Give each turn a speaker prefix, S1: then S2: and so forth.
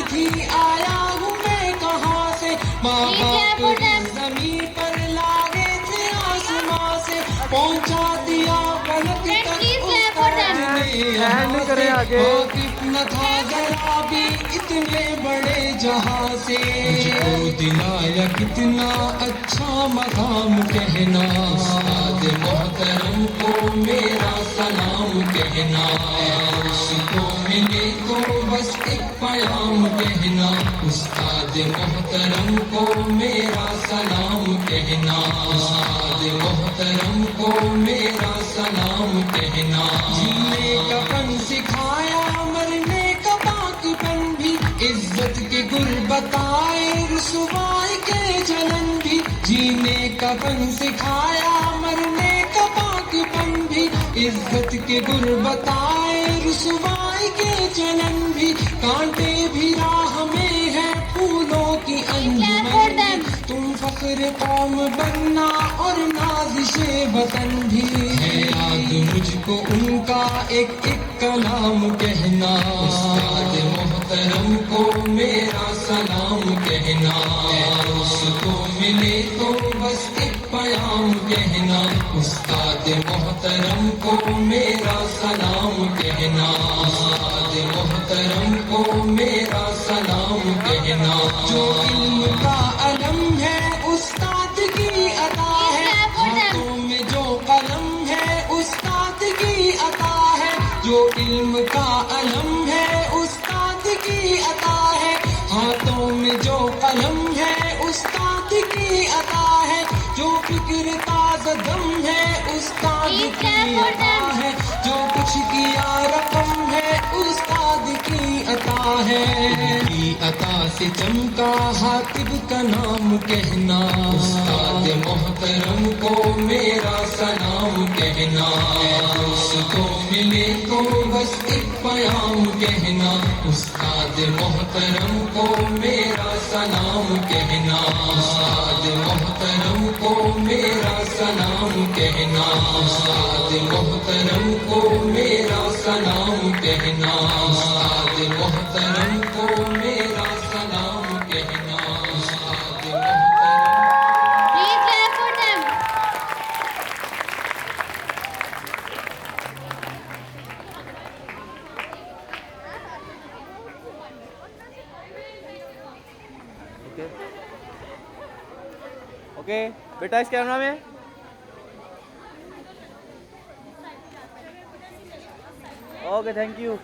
S1: تھی آیا ہوں میں کہاں سے، ماں باپ زمین پر لائے تھے آسماں سے، پہنچا دیا پلک تک استاد نے یہاں سے، واقف نہ تھا ذرا بھی اتنے بڑے جہاں سے، مجھ کو دلایا کتنا اچھا مقام کہنا، استاد محترم کو میرا سلام کہنا، اس کو ملے تو بس ایک پیام کہنا، استاد محترم کو میرا سلام کہنا، استاد محترم کو میرا سلام کہنا، جینے کا فن سکھایا مرنے کا پاک پن بھی، عزت کے گل بتائے رسوائی کے جلن بھی، جینے کا فن سکھایا مرنے کا پاک پن بھی، عزت کے گل بتائے رسوائی کے چلن بھی، کانٹے بھی راہ میں ہے پھولوں کی انجمن بھی، تم فخر قوم بننا اور نازش وطن بھی، ہے یاد مجھ کو ان کا ایک ایک کلام کہنا، استاد محترم کو میرا سلام کہنا، اس کو ملے تو بس ایک پیام کہنا، استاد محترم کو میرا سلام کہنا، استاد محترم کو میرا سلام کہنا، جو علم کا علم ہے استاد کی عطا ہے، ہاتھوں میں جو قلم ہے استاد کی عطا ہے، جو علم کا علم ہے استاد کی عطا ہے، ہاتھوں میں جو قلم ہے استاد کی عطا ہے، جو فکر تازہ دم ہے استاد کی عطا ہے، جو کچھ کیا رقم ہے استاد کی عطا ہے، کی عطا سے چمکا حاطب کا نام کہنا، استاد محترم کو میرا سلام کہنا، اس کو ملے تو بس ایک پیام کہنا، استاد محترم کو میرا سلام کہنا، استاد محترم کو میرا سلام کہنا، استاد محترم کو میرا سلام کہنا، استاد محترم کو میرا سلام کہنا، استاد محترم.
S2: Please clap for them.
S3: Okay بیٹا اس کیمرہ میں اوکے تھینک یو.